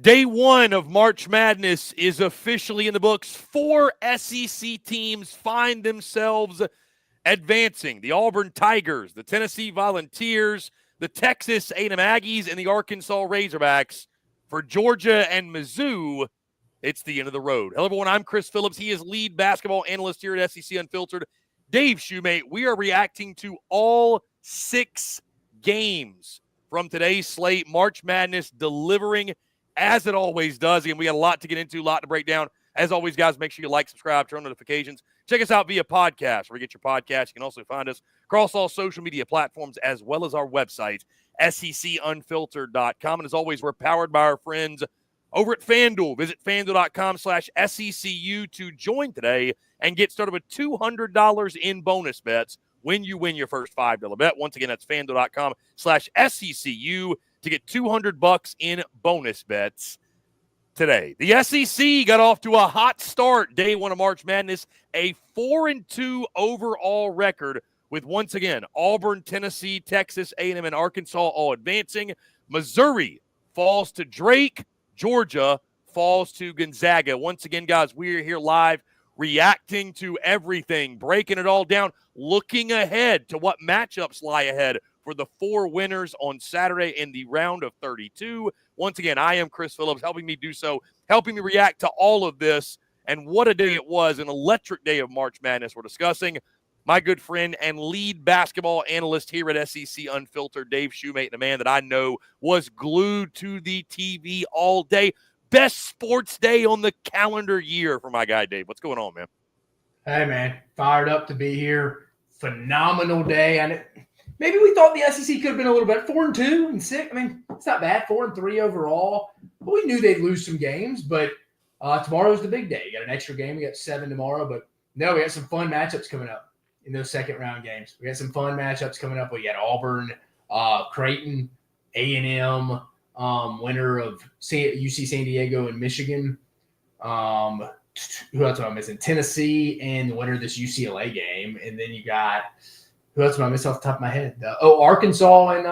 Day one of March Madness is officially in the books. 4 SEC teams find themselves advancing. The Auburn Tigers, the Tennessee Volunteers, the Texas A&M Aggies, and the Arkansas Razorbacks. For Georgia and Mizzou, it's the end of the road. Hello, everyone. I'm Chris Phillips. He is lead basketball analyst here at SEC Unfiltered. Dave Shumate. We are reacting to all 6 games from today's slate. March Madness delivering as it always does. Again, we got a lot to get into, a lot to break down. As always, guys, make sure you like, subscribe, turn on notifications. Check us out via podcast, where you get your podcast. You can also find us across all social media platforms, as well as our website, secunfiltered.com. And as always, we're powered by our friends over at FANDUEL. Visit FANDUEL.com/SECU to join today and get started with $200 in bonus bets when you win your first $5 bet. Once again, that's FANDUEL.com/SECU to get $200 in bonus bets today. The SEC got off to a hot start day one of March Madness, a 4-2 overall record with, once again, Auburn, Tennessee, Texas A&M, and Arkansas all advancing. Missouri falls to Drake. Georgia falls to Gonzaga. Once again, guys, we are here live reacting to everything, breaking it all down, looking ahead to what matchups lie ahead for the 4 winners on Saturday in the round of 32. Once again, I am Chris Phillips, helping me do so, helping me react to all of this. And what a day it was, an electric day of March Madness. We're discussing my good friend and lead basketball analyst here at SEC Unfiltered, Dave Shumate, and a man that I know was glued to the TV all day. Best sports day on the calendar year for my guy, Dave. What's going on, man? Hey, man. Fired up to be here. Phenomenal day. And maybe we thought the SEC could have been a little bit 4-2 and 6. I mean, it's not bad, 4-3 overall. But we knew they'd lose some games. But tomorrow's the big day. You got an extra game. We got 7 tomorrow. But no, we got some fun matchups coming up in those second-round games. We got some fun matchups coming up. We got Auburn, Creighton, A&M, winner of UC San Diego and Michigan. Who else am I missing? Tennessee and the winner of this UCLA game. And then you got – who else am I missing off the top of my head? Arkansas and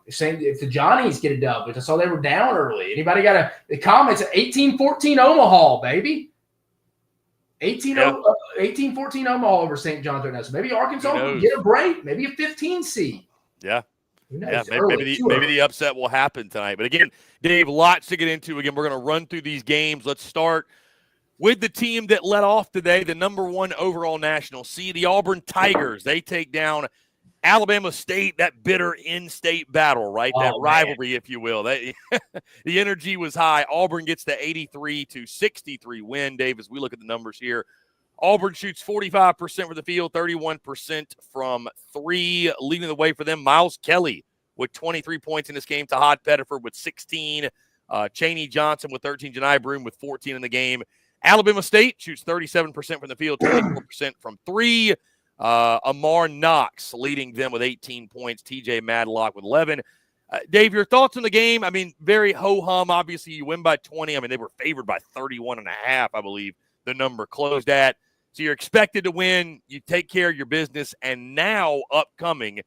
if the Johnnies get a dub, which I saw they were down early. Anybody got the comments? 18-14 Omaha, baby. 18-14 Omaha over St. John's right now. So maybe Arkansas can get a break. Maybe a 15 seed. Yeah. Yeah, maybe the upset will happen tonight. But again, Dave, lots to get into. Again, we're going to run through these games. Let's start with the team that led off today, the #1 overall national seed, the Auburn Tigers. They take down Alabama State, that bitter in-state battle, right? That rivalry, if you will. The energy was high. Auburn gets the 83-63 win, Dave, as we look at the numbers here. Auburn shoots 45% from the field, 31% from 3, leading the way for them. Miles Kelly with 23 points in this game, Tahad Pettiford with 16, Chaney Johnson with 13, Janai Broome with 14 in the game. Alabama State shoots 37% from the field, 24% from 3. Amar Knox leading them with 18 points, TJ Madlock with 11. Dave, your thoughts on the game? I mean, very ho-hum. Obviously, you win by 20. I mean, they were favored by 31.5, I believe the number closed at. So you're expected to win. You take care of your business. And now, upcoming,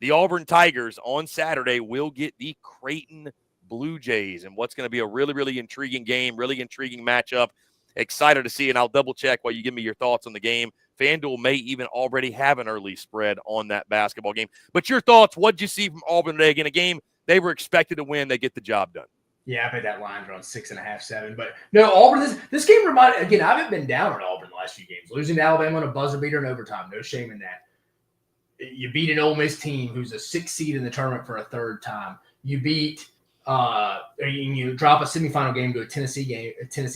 the Auburn Tigers on Saturday will get the Creighton Blue Jays. And what's going to be a really, really intriguing game, really intriguing matchup. Excited to see, and I'll double-check while you give me your thoughts on the game. FanDuel may even already have an early spread on that basketball game. But your thoughts, what did you see from Auburn today? Again, a game they were expected to win. They get the job done. Yeah, I bet that line's around 6.5, 7. But, no, Auburn, this game reminded – again, I haven't been down on Auburn the last few games. Losing to Alabama on a buzzer beater in overtime, no shame in that. You beat an Ole Miss team who's a 6th seed in the tournament for a 3rd time. You beat you drop a semifinal game to a Tennessee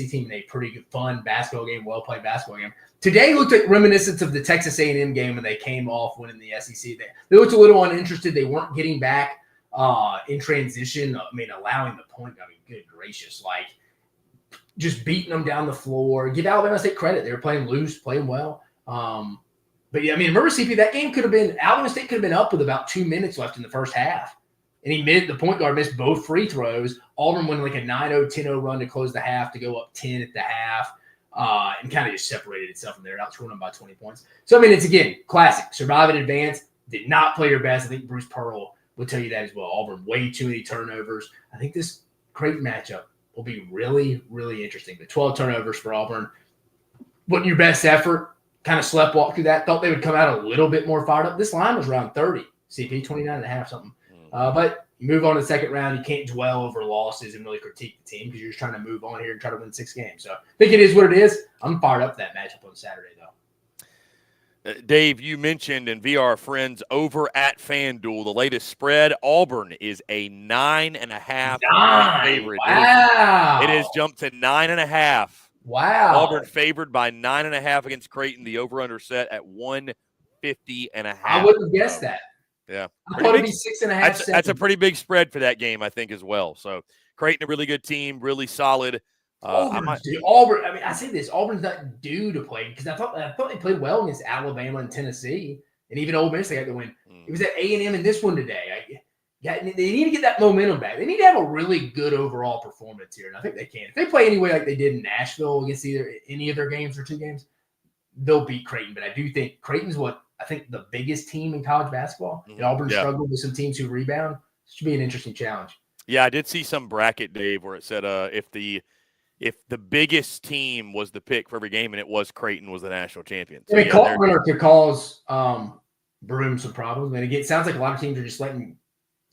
team in a pretty good, fun basketball game, well-played basketball game. Today looked like reminiscence of the Texas A&M game when they came off winning the SEC. They looked a little uninterested. They weren't getting back in transition. I mean, allowing the point. I mean, good gracious. Like, just beating them down the floor. Give Alabama State credit. They were playing loose, playing well. But, yeah, I mean, remember, CP, that game could have been – Alabama State could have been up with about 2 minutes left in the first half. And the point guard missed both free throws. Auburn went like a 9-0, 10-0 run to close the half, to go up 10 at the half, and kind of just separated itself from there, outscoring them by 20 points. So, I mean, it's, again, classic. Survive and advance. Did not play your best. I think Bruce Pearl would tell you that as well. Auburn, way too many turnovers. I think this Creighton matchup will be really, really interesting. The 12 turnovers for Auburn. Wasn't your best effort. Kind of sleptwalk through that. Thought they would come out a little bit more fired up. This line was around 30. CP 29.5 something. But you move on to the second round. You can't dwell over losses and really critique the team because you're just trying to move on here and try to win 6 games. So I think it is what it is. I'm fired up for that matchup on Saturday, though. Dave, you mentioned, and via our friends over at FanDuel, the latest spread, Auburn is a 9.5 favorite. Wow. It has jumped to 9.5. Wow. Auburn favored by 9.5 against Creighton. The over-under set at 150.5. I wouldn't have guessed that. Yeah. I thought it'd be 6.5. That's a pretty big spread for that game, I think, as well. So Creighton, a really good team, really solid. Auburn, I mean, I say this, Auburn's not due to play because I thought they played well against Alabama and Tennessee, and even Ole Miss they had to win. It was at A&M in this one today. They need to get that momentum back. They need to have a really good overall performance here, and I think they can. If they play anyway like they did in Nashville against either any of their games or 2 games, they'll beat Creighton. But I do think Creighton's I think the biggest team in college basketball, and Auburn struggled with some teams who rebound. It should be an interesting challenge. Yeah, I did see some bracket, Dave, where it said if the biggest team was the pick for every game, and it was Creighton was the national champion. So, winner could cause Broome some problems. And again, it sounds like a lot of teams are just letting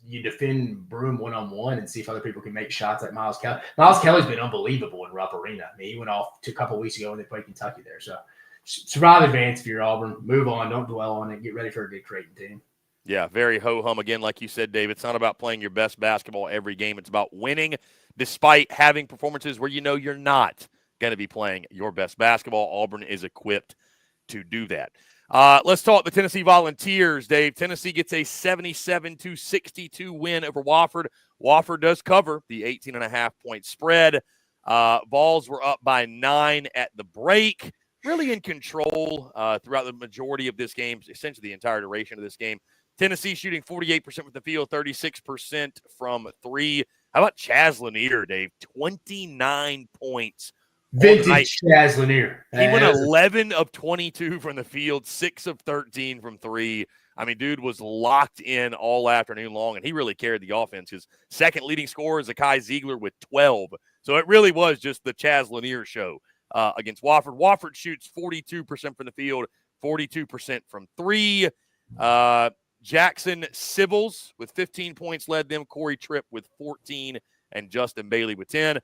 you defend Broome one-on-one and see if other people can make shots like Miles Kelly. Miles Kelly's been unbelievable in Rupp Arena. I mean, he went off a couple of weeks ago when they played Kentucky there. So survive, advance if you're Auburn. Move on. Don't dwell on it. Get ready for a good Creighton team. Yeah, very ho-hum. Again, like you said, Dave, it's not about playing your best basketball every game. It's about winning despite having performances where you know you're not going to be playing your best basketball. Auburn is equipped to do that. Let's talk the Tennessee Volunteers, Dave. Tennessee gets a 77-62 win over Wofford. Wofford does cover the 18.5-point spread. Vols were up by 9 at the break. Really in control throughout the majority of this game, essentially the entire duration of this game. Tennessee shooting 48% from the field, 36% from 3. How about Chaz Lanier, Dave? 29 points. Vintage Chaz Lanier. He went 11 of 22 from the field, 6 of 13 from 3. I mean, dude was locked in all afternoon long, and he really carried the offense. His second leading scorer is Akai Ziegler with 12. So it really was just the Chaz Lanier show against Wofford. Wofford shoots 42% from the field, 42% from 3. Jackson Sibbles with 15 points led them. Corey Tripp with 14 and Justin Bailey with 10.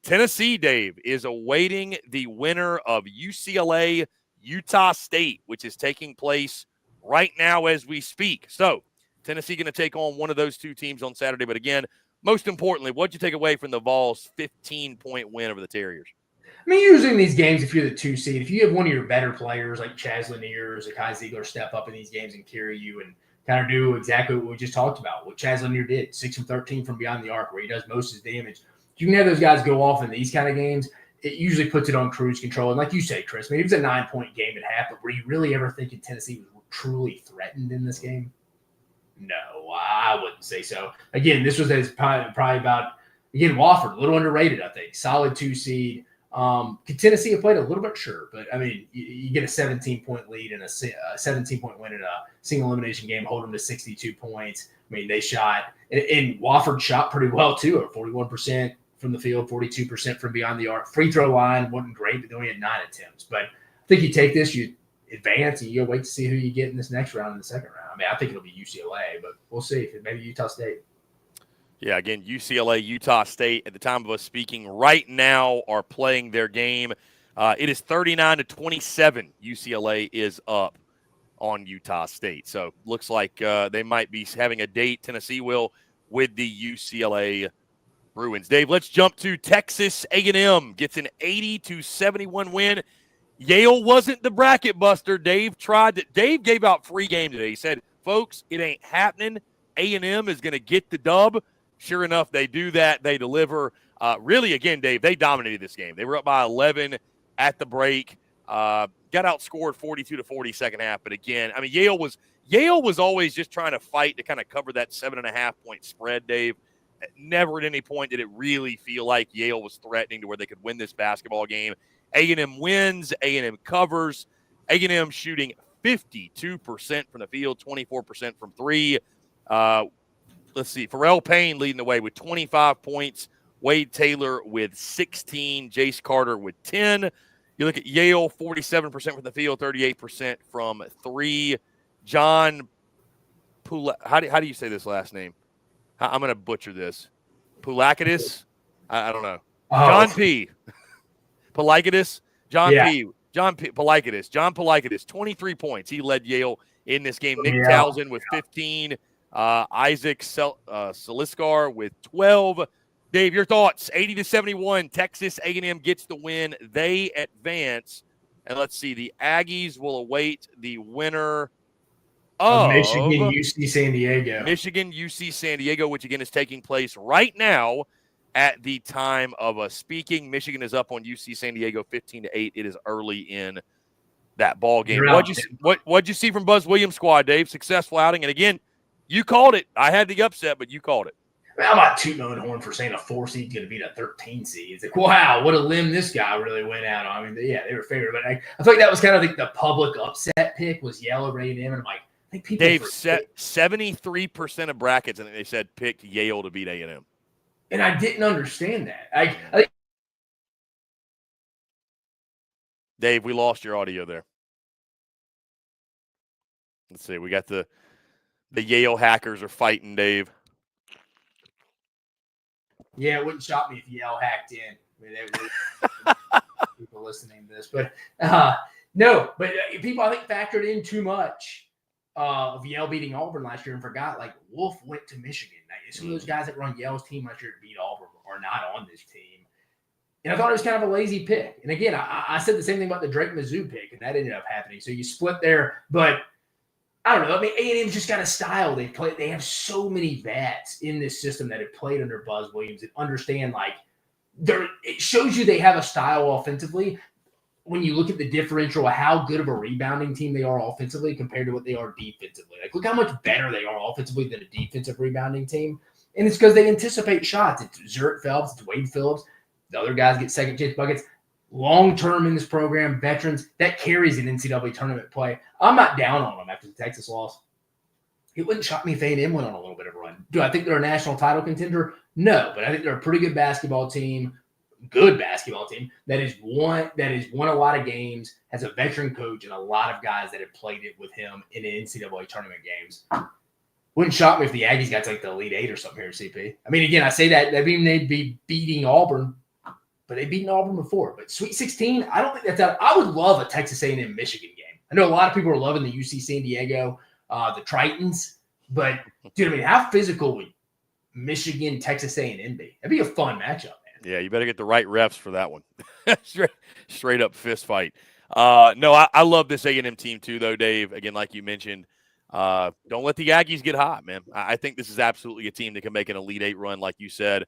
Tennessee, Dave, is awaiting the winner of UCLA, Utah State, which is taking place right now as we speak. So Tennessee going to take on one of those 2 teams on Saturday. But again, most importantly, what'd you take away from the Vols' 15-point win over the Terriers? I mean, usually in these games, if you're the 2 seed, if you have one of your better players like Chaz Lanier or Akai Ziegler step up in these games and carry you and kind of do exactly what we just talked about, what Chaz Lanier did, 6 of 13 from beyond the arc, where he does most of his damage. You can have those guys go off in these kind of games. It usually puts it on cruise control. And like you say, Chris, maybe it was a 9-point game at half, but were you really ever thinking Tennessee was truly threatened in this game? No, I wouldn't say so. Again, this was probably about, again, Wofford, a little underrated, I think. Solid 2 seed. Could Tennessee have played a little bit? Sure. But, I mean, you get a 17-point lead and a 17-point win in a single elimination game, hold them to 62 points. I mean, they shot – and Wofford shot pretty well, too, at 41% from the field, 42% from beyond the arc. Free throw line wasn't great, but they only had 9 attempts. But I think you take this, you advance, and you wait to see who you get in this next round in the second round. I mean, I think it'll be UCLA, but we'll see. Maybe Utah State. Yeah, again, UCLA, Utah State, at the time of us speaking right now, are playing their game. It is 39-27. UCLA is up on Utah State. So looks like they might be having a date, Tennessee will, with the UCLA Bruins. Dave, let's jump to Texas A&M. Gets an 80-71 win. Yale wasn't the bracket buster. Dave gave out free game today. He said, folks, it ain't happening. A&M is going to get the dub. Sure enough, they do that. They deliver. Really, again, Dave, they dominated this game. They were up by 11 at the break. Got outscored 42-40 second half. But again, I mean, Yale was always just trying to fight to kind of cover that 7.5-point spread, Dave. Never at any point did it really feel like Yale was threatening to where they could win this basketball game. A&M wins. A&M covers. A&M shooting 52% from the field, 24% from 3. Let's see. Pharrell Payne leading the way with 25 points, Wade Taylor with 16, Jace Carter with 10. You look at Yale, 47% from the field, 38% from three. John how do you say this last name? I'm going to butcher this. Pulakidis? I don't know. Oh. John P. Pulakidis? John P. Pulakidis. John Pulakidis, 23 points. He led Yale in this game. Nick Townsend with 15. Isaac Saliskar with 12. Dave, your thoughts? 80-71. Texas A&M gets the win. They advance. And let's see. The Aggies will await the winner of Michigan, UC San Diego. Michigan, UC San Diego, which again is taking place right now at the time of us speaking. Michigan is up on UC San Diego 15-8. It is early in that ball game. What'd you see from Buzz Williams' squad, Dave? Successful outing. And again, you called it. I had the upset, but you called it. I'm not tooting my own horn for saying a 4 seed is going to beat a 13 seed. It's like, wow, what a limb this guy really went out on. I mean, yeah, they were favored. But I feel like that was kind of the public upset pick was Yale over A&M. And I'm like, I think people Dave, 73% of brackets, I think they said, picked Yale to beat A&M. And I didn't understand that. I think Dave, we lost your audio there. Let's see. We got the Yale hackers are fighting, Dave. Yeah, it wouldn't shock me if Yale hacked in. I mean, people listening to this. But no, but people, I think, factored in too much of Yale beating Auburn last year and forgot, like, Wolf went to Michigan. Some of those guys that were on Yale's team last year to beat Auburn are not on this team. And I thought it was kind of a lazy pick. And again, I said the same thing about the Drake Mizzou pick, and that ended up happening. So you split there. But I don't know. I mean, A&M's just got a style. They have so many vets in this system that have played under Buzz Williams and understand, like, it shows you they have a style offensively when you look at the differential of how good of a rebounding team they are offensively compared to what they are defensively. Like, look how much better they are offensively than a defensive rebounding team. And it's because they anticipate shots. It's Zurich Phelps. It's Wade Phillips. The other guys get second chance buckets. Long-term in this program, veterans, that carries an NCAA tournament play. I'm not down on them after the Texas loss. It wouldn't shock me if A&M went on a little bit of a run. Do I think they're a national title contender? No, but I think they're a pretty good basketball team, that has won a lot of games, has a veteran coach, and a lot of guys that have played it with him in NCAA tournament games. Wouldn't shock me if the Aggies got to like the Elite Eight or something here at CP. I mean, again, I say that mean they'd be beating Auburn, but they've beaten Auburn before. But Sweet 16, I don't think that's out. I would love a Texas A&M Michigan game. I know a lot of people are loving the UC San Diego, the Tritons, but dude, I mean, how physical would Michigan, Texas A&M be? That'd be a fun matchup, man. Yeah, you better get the right refs for that one. straight up fist fight. No, I love this A&M team too, though, Dave. Again, like you mentioned, don't let the Aggies get hot, man. I think this is absolutely a team that can make an Elite Eight run, like you said.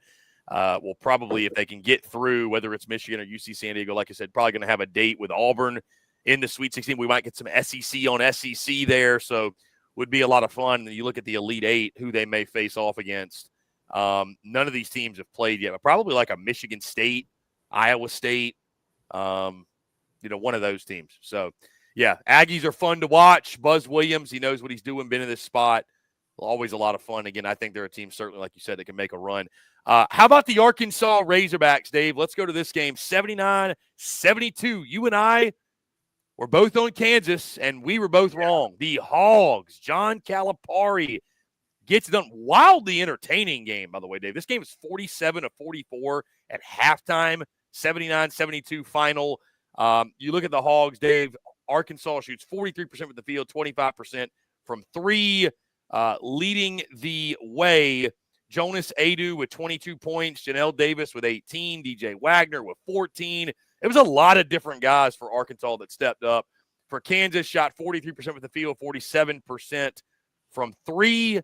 Well, probably if they can get through, whether it's Michigan or UC San Diego, like I said, probably going to have a date with Auburn in the Sweet 16. We might get some SEC on SEC there, so would be a lot of fun. And you look at the Elite Eight, who they may face off against. None of these teams have played yet, but probably like a Michigan State, Iowa State, one of those teams. So, yeah, Aggies are fun to watch. Buzz Williams, he knows what he's doing, been in this spot. Always a lot of fun. Again, I think they're a team, certainly, like you said, that can make a run. How about the Arkansas Razorbacks, Dave? Let's go to this game, 79-72. You and I were both on Kansas, and we were both wrong. The Hogs, John Calipari gets it done. Wildly entertaining game, by the way, Dave. This game is 47-44 at halftime, 79-72 final. You look at the Hogs, Dave. Arkansas shoots 43% from the field, 25% from three. Leading the way, Jonas Adu with 22 points, Janelle Davis with 18, DJ Wagner with 14. It was a lot of different guys for Arkansas that stepped up. For Kansas, shot 43% from the field, 47% from three.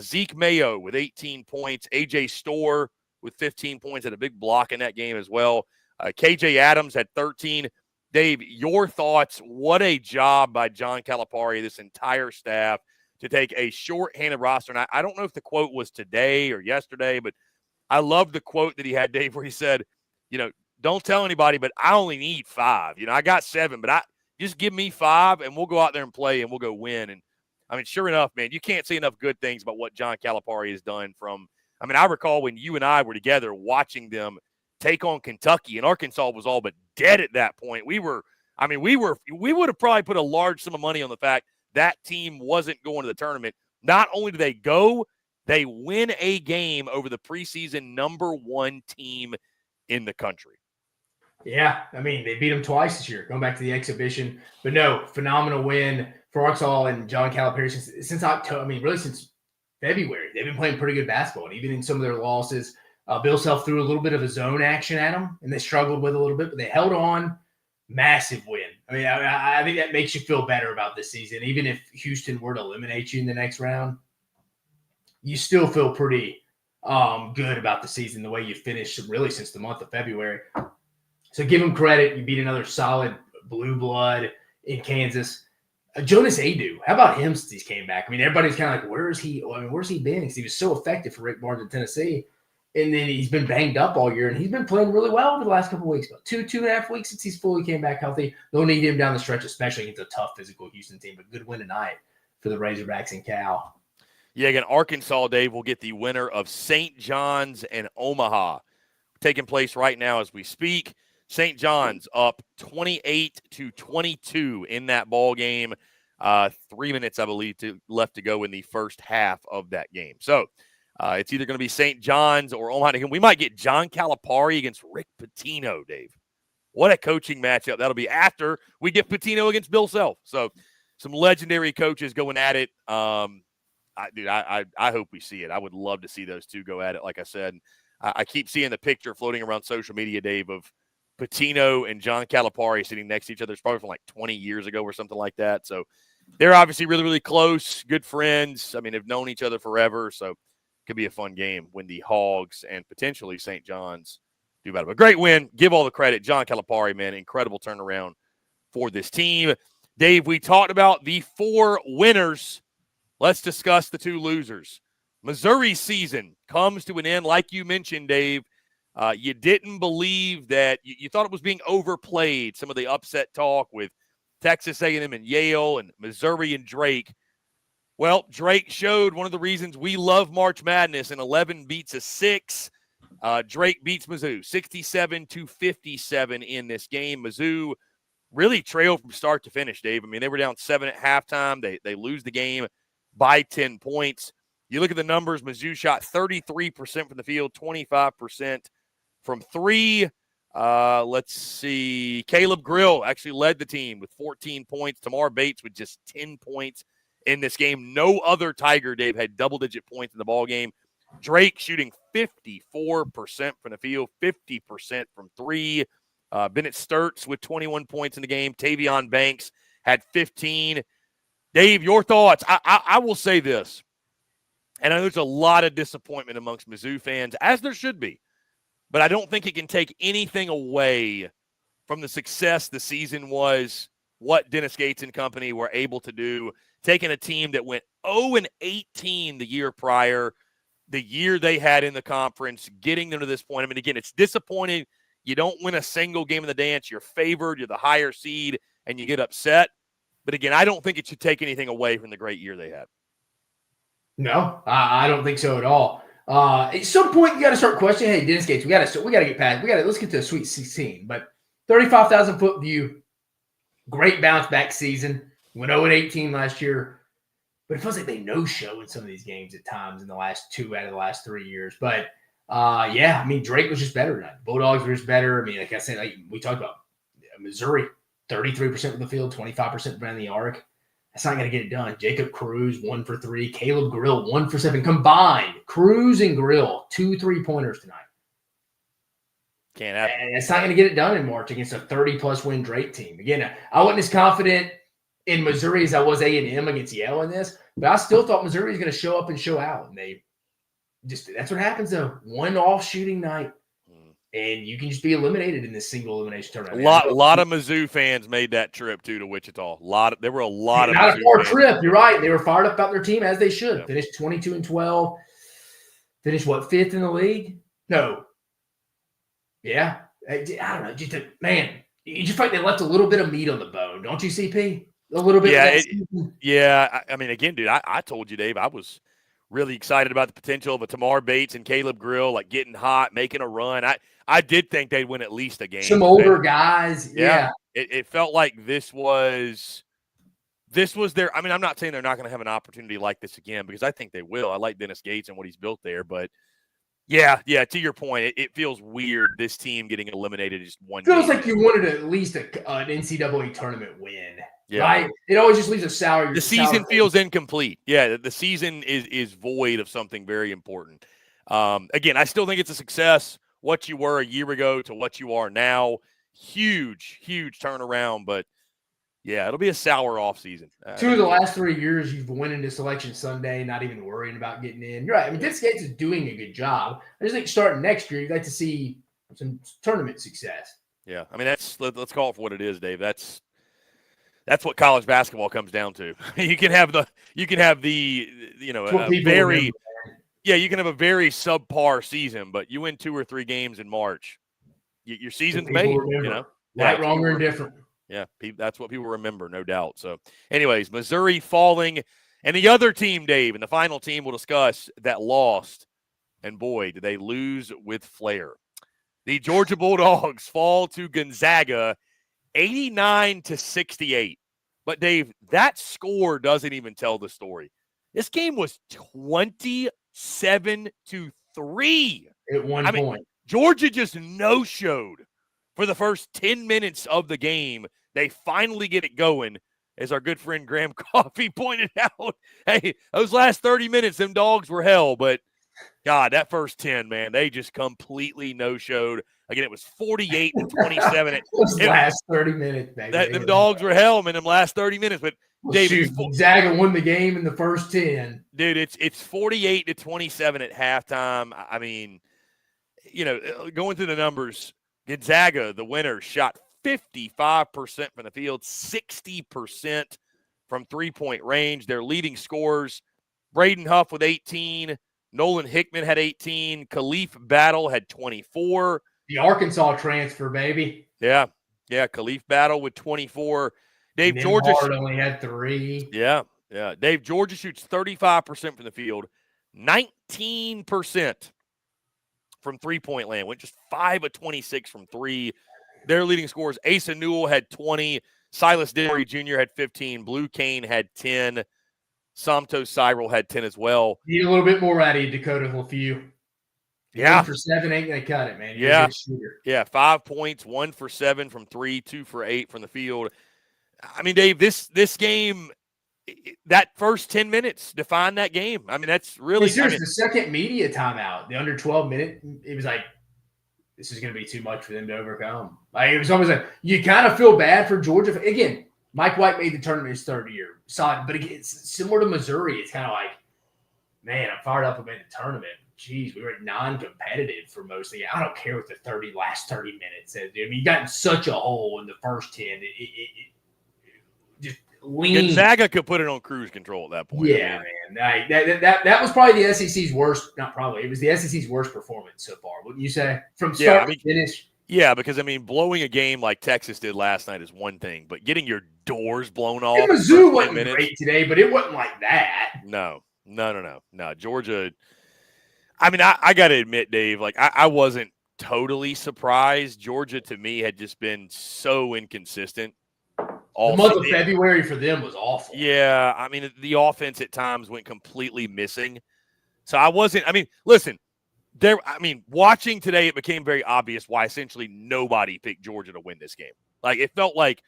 Zeke Mayo with 18 points. A.J. Storr with 15 points, had a big block in that game as well. K.J. Adams had 13. Dave, your thoughts? What a job by John Calipari, this entire staff, to take a short-handed roster. And I don't know if the quote was today or yesterday, but I love the quote that he had, Dave, where he said, don't tell anybody, but I only need 5. I got 7, but just give me 5, and we'll go out there and play, and we'll go win. And, I mean, sure enough, man, you can't say enough good things about what John Calipari has done from, I mean, I recall when you and I were together watching them take on Kentucky, and Arkansas was all but dead at that point. We would have probably put a large sum of money on the fact that team wasn't going to the tournament. Not only do they go, they win a game over the preseason #1 team in the country. Yeah, I mean, they beat them twice this year, going back to the exhibition. But no, phenomenal win for Arkansas and John Calipari since October. I mean, really since February. They've been playing pretty good basketball. And even in some of their losses, Bill Self threw a little bit of a zone action at them, and they struggled with a little bit, but they held on. Massive win. I mean, I think that makes you feel better about this season. Even if Houston were to eliminate you in the next round, you still feel pretty good about the season, the way you finished really since the month of February. So give them credit. You beat another solid blue blood in Kansas. Jonas Adu, how about him since he came back? I mean, everybody's kind of like, where's he been? Because he was so effective for Rick Barnes in Tennessee. And then he's been banged up all year, and he's been playing really well over the last couple of weeks. About two and a half weeks since he's fully came back healthy. They'll need him down the stretch, especially against a tough physical Houston team. But good win tonight for the Razorbacks and Cal. Yeah, again, Arkansas, Dave, will get the winner of St. John's and Omaha. Taking place right now as we speak. St. John's up 28-22 in that ball game. 3 minutes, I believe, left to go in the first half of that game. So it's either going to be St. John's or Omaha. We might get John Calipari against Rick Pitino, Dave. What a coaching matchup that'll be after we get Pitino against Bill Self. So some legendary coaches going at it. I hope we see it. I would love to see those two go at it. Like I said, I keep seeing the picture floating around social media, Dave, of Pitino and John Calipari sitting next to each other. It's probably from like 20 years ago or something like that. So they're obviously really, really close, good friends. I mean, they've known each other forever. So it could be a fun game when the Hogs and potentially St. John's do battle. But great win. Give all the credit. John Calipari, man, incredible turnaround for this team. Dave, we talked about the 4 winners. Let's discuss the 2 losers. Missouri's season comes to an end. Like you mentioned, Dave, you didn't believe that you thought it was being overplayed. Some of the upset talk with Texas A&M and Yale and Missouri and Drake. Well, Drake showed one of the reasons we love March Madness, and 11 beats a 6. Drake beats Mizzou 67-57 in this game. Mizzou really trailed from start to finish, Dave. I mean, they were down 7 at halftime. They lose the game by 10 points. You look at the numbers, Mizzou shot 33% from the field, 25% from 3. Let's see. Caleb Grill actually led the team with 14 points. Tamar Bates with just 10 points in this game. No other Tiger, Dave, had double-digit points in the ball game. Drake shooting 54% from the field, 50% from 3. Bennett Sturts with 21 points in the game. Tavion Banks had 15. Dave, your thoughts? I will say this, and I know there's a lot of disappointment amongst Mizzou fans, as there should be, but I don't think it can take anything away from the success the season was, what Dennis Gates and company were able to do, taking a team that went 0-18 the year prior, the year they had in the conference, getting them to this point. I mean, again, it's disappointing. You don't win a single game in the dance. You're favored. You're the higher seed, and you get upset. But again, I don't think it should take anything away from the great year they had. No, I don't think so at all. At some point, you got to start questioning. Hey, Dennis Gates, we got to get past. Let's get to a Sweet 16. But 35,000 foot view, great bounce back season. Went 0-18 last year, but it feels like they no-show in some of these games at times in the last 2 out of the last 3 years. But yeah, I mean, Drake was just better tonight. Bulldogs were just better. I mean, like I said, like we talked about Missouri. 33% from the field, 25% around the arc. That's not going to get it done. Jacob Cruz, 1 for 3. Caleb Grill, 1 for 7. Combined, Cruz and Grill, 2 3-pointers tonight. Can't happen. And it's not going to get it done in March against a 30-plus win Drake team. Again, I wasn't as confident in Missouri as I was A&M against Yale in this, but I still thought Missouri was going to show up and show out. And that's what happens, though. One off shooting night. And you can just be eliminated in this single elimination tournament. A lot of Mizzou fans made that trip too to Wichita. There were a lot of not Mizzou a far fans. trip. You're right. They were fired up about their team as they should. Yeah. Finished 22-12. Finished 5th in the league? No. Yeah. I don't know. You just feel like they left a little bit of meat on the bone, don't you, CP? A little bit. Yeah. I mean, again, dude, I told you, Dave, I was really excited about the potential of a Tamar Bates and Caleb Grill, like getting hot, making a run. I did think they'd win at least a game. Some older guys. Yeah. It felt like this was their – I mean, I'm not saying they're not going to have an opportunity like this again because I think they will. I like Dennis Gates and what he's built there. But, yeah, to your point, it feels weird this team getting eliminated just one Feels game. like you wanted at least an NCAA tournament win. Yeah. Right? It always just leaves a sour. The season feels incomplete. Yeah, the season is void of something very important. Again, I still think it's a success. What you were a year ago to what you are now, huge turnaround. But, yeah, it'll be a sour offseason. 2 of the last 3 years, you've been winning this Selection Sunday, not even worrying about getting in. You're right. I mean, Dennis Gates is doing a good job. I just think starting next year, you'd like to see some tournament success. Yeah, I mean, let's call it for what it is, Dave. That's what college basketball comes down to. You can have the you can have a very you can have a very subpar season, but you win 2 or 3 games in March, your season's made. Right, wrong, or indifferent. Yeah, that's what people remember, no doubt. So, anyways, Missouri falling, and the other team, Dave, and the final team we'll discuss that lost, and boy, did they lose with flair. The Georgia Bulldogs fall to Gonzaga 89-68. But, Dave, that score doesn't even tell the story. This game was 27-3. At one point. Georgia just no-showed for the first 10 minutes of the game. They finally get it going, as our good friend Graham Coffey pointed out. Hey, those last 30 minutes, them dogs were hell. But, God, that first 10, man, they just completely no-showed. Again, it was 48-27. Those last 30 minutes, baby. Them dogs were hell, man, them last 30 minutes. But, David, Gonzaga won the game in the first 10. Dude, it's 48-27 at halftime. I mean, going through the numbers, Gonzaga, the winner, shot 55% from the field, 60% from three-point range. Their leading scorers, Braden Huff with 18, Nolan Hickman had 18, Khalif Battle had 24. The Arkansas transfer, baby. Yeah, Khalif Battle with 24. Dave, Georgia only had 3. Yeah. Dave, Georgia shoots 35% from the field, 19% from three-point land. Went just 5 of 26 from 3. Their leading scorers, Asa Newell had 20, Silas Dennery Jr. had 15, Blue Kane had 10, Somto Cyril had 10 as well. Need a little bit more out of you, Dakota LaFew. Yeah. 1 for 7 ain't going to cut it, man. You're a good shooter. Yeah, 5 points, 1 for 7 from 3, 2 for 8 from the field. I mean, Dave, this game, that first 10 minutes defined that game. I mean, that's really – the second media timeout, the under 12 minute, it was like, this is going to be too much for them to overcome. Like, it was almost like you kind of feel bad for Georgia. Again, Mike White made the tournament his 3rd year. Solid, but again, it's similar to Missouri. It's kind of like, man, I'm fired up about the tournament. Jeez, we were non-competitive for most of the game. I don't care what the last 30 minutes is. I mean, you got in such a hole in the first 10. It just lean. Gonzaga could put it on cruise control at that point. Yeah, man. That was probably the SEC's worst. Not probably. It was the SEC's worst performance so far. Wouldn't you say? From start to finish. Yeah, because, I mean, blowing a game like Texas did last night is one thing, but getting your doors blown off. And Mizzou wasn't great today, but it wasn't like that. No. Georgia, I mean, I got to admit, Dave, like I wasn't totally surprised. Georgia, to me, had just been so inconsistent. The month of February for them was awful. Yeah, I mean, the offense at times went completely missing. So I wasn't – I mean, listen, watching today, it became very obvious why essentially nobody picked Georgia to win this game. Like, it felt like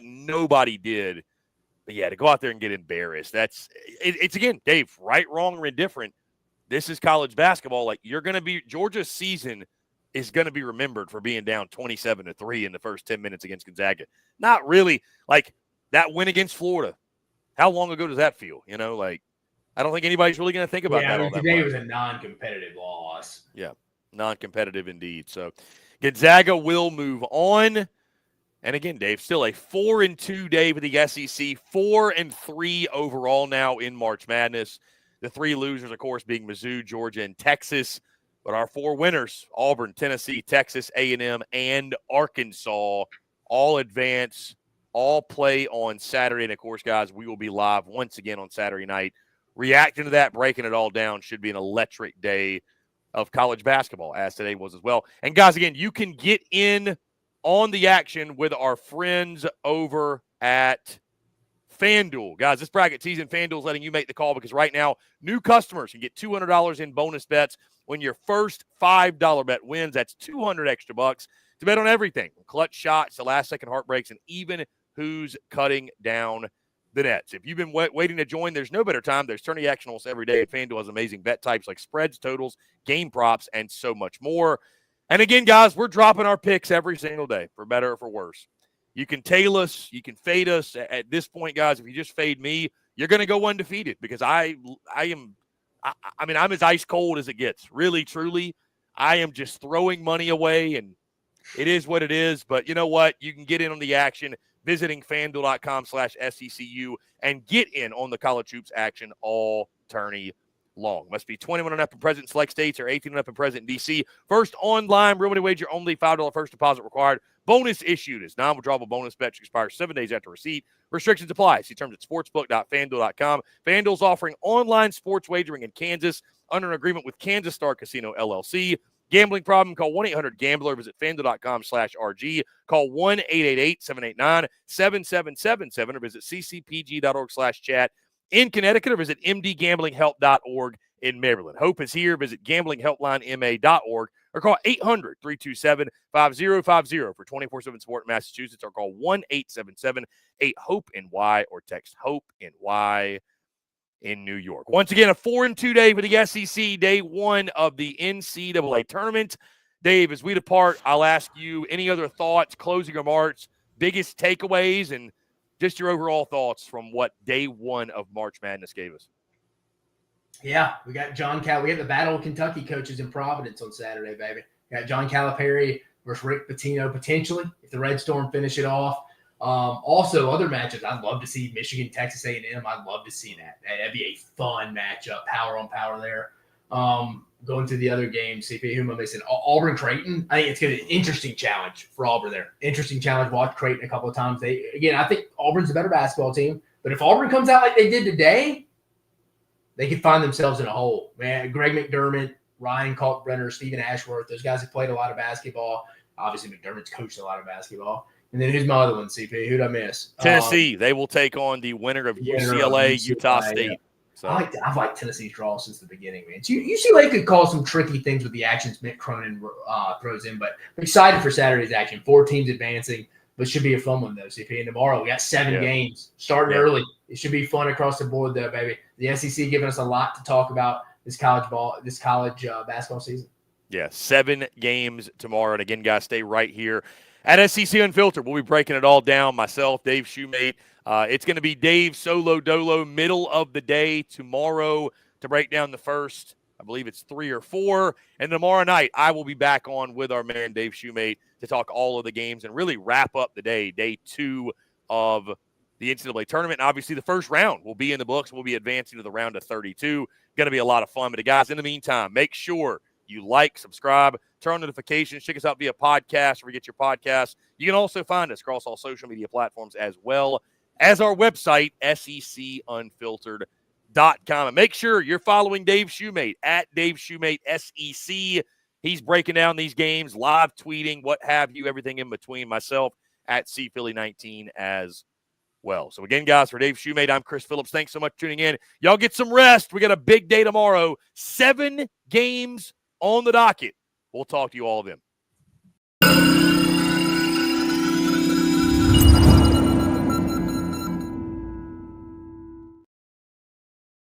nobody did. But, yeah, to go out there and get embarrassed, it's again, Dave, right, wrong, or indifferent. This is college basketball. Like, Georgia's season is going to be remembered for being down 27-3 in the first 10 minutes against Gonzaga. Not really like that win against Florida. How long ago does that feel? I don't think anybody's really going to think about that all that much. Today was a non-competitive loss. Yeah, non-competitive indeed. So Gonzaga will move on. And again, Dave, still a 4-2 day with the SEC, 4-3 overall now in March Madness. The 3 losers, of course, being Mizzou, Georgia, and Texas. But our 4 winners, Auburn, Tennessee, Texas A&M, and Arkansas, all advance, all play on Saturday. And, of course, guys, we will be live once again on Saturday night reacting to that, breaking it all down. Should be an electric day of college basketball, as today was as well. And, guys, again, you can get in on the action with our friends over at FanDuel. Guys, this bracket season, FanDuel is letting you make the call because right now, new customers can get $200 in bonus bets when your first $5 bet wins. That's 200 extra bucks to bet on everything, from clutch shots to last-second heartbreaks, and even who's cutting down the nets. If you've been waiting to join, there's no better time. There's tourney action almost every day. FanDuel has amazing bet types like spreads, totals, game props, and so much more. And again, guys, we're dropping our picks every single day, for better or for worse. You can tail us. You can fade us. At this point, guys, if you just fade me, you're going to go undefeated because I'm as ice cold as it gets. Really, truly, I am just throwing money away, and it is what it is. But you know what? You can get in on the action visiting FanDuel.com/SECU and get in on the college hoops action all tourney long. Must be 21 and up and present in select states or 18 and up and present in D.C. First online, real money wager only, $5 first deposit required. Bonus issued is non-withdrawable bonus bet. Expires 7 days after receipt. Restrictions apply. See terms at sportsbook.fanduel.com. FanDuel's offering online sports wagering in Kansas under an agreement with Kansas Star Casino, LLC. Gambling problem? Call 1-800-GAMBLER. Visit FanDuel.com/RG. Call 1-888-789-7777 or visit ccpg.org/chat in Connecticut or visit mdgamblinghelp.org in Maryland. Hope is here. Visit gamblinghelplinema.org or call 800-327-5050 for 24/7 support in Massachusetts or call 1-877-8-HOPE-NY or text HOPE-NY in New York. Once again, a 4-2 day for the SEC, day one of the NCAA tournament. Dave, as we depart, I'll ask you any other thoughts, closing remarks, biggest takeaways, and just your overall thoughts from what day one of March Madness gave us. Yeah, we got John Cal. We have the Battle of Kentucky coaches in Providence on Saturday, baby. We got John Calipari versus Rick Pitino potentially if the Red Storm finish it off. Also, other matchups, I'd love to see Michigan, Texas A&M. I'd love to see that. That'd be a fun matchup, power on power there. Going through the other games, CP, who am I missing? Auburn, Creighton. I think it's going to be an interesting challenge for Auburn there. Interesting challenge. Watch Creighton a couple of times. I think Auburn's a better basketball team. But if Auburn comes out like they did today, they could find themselves in a hole. Man, Greg McDermott, Ryan Kalkbrenner, Stephen Ashworth, those guys have played a lot of basketball. Obviously, McDermott's coached a lot of basketball. And then who's my other one, CP? Who'd I miss? Tennessee. They will take on the winner of UCLA, Utah State. Yeah. So. I've liked Tennessee's draw since the beginning, man. UCLA could call some tricky things with the actions Mick Cronin throws in, but I'm excited for Saturday's action. 4 teams advancing, but it should be a fun one, though, CP. And tomorrow we got 7 games starting early. It should be fun across the board, though, baby. The SEC giving us a lot to talk about this college basketball season. Yeah, 7 games tomorrow. And again, guys, stay right here at SEC Unfiltered. We'll be breaking it all down. Myself, Dave Shumate. It's going to be Dave solo dolo middle of the day tomorrow to break down the first, I believe it's 3 or 4. And tomorrow night, I will be back on with our man Dave Shumate to talk all of the games and really wrap up the day 2 of the NCAA tournament. And obviously, the first round will be in the books. We'll be advancing to the round of 32. Going to be a lot of fun. But guys, in the meantime, make sure you like, subscribe, turn on notifications, check us out via podcast, where you get your podcasts. You can also find us across all social media platforms as well as our website, secunfiltered.com. And make sure you're following Dave Shumate at Dave Shumate SEC. He's breaking down these games, live tweeting, what have you, everything in between. Myself at CPhilly19 as well. So again, guys, for Dave Shumate, I'm Chris Phillips. Thanks so much for tuning in. Y'all get some rest. We got a big day tomorrow. 7 games on the docket. We'll talk to you all then.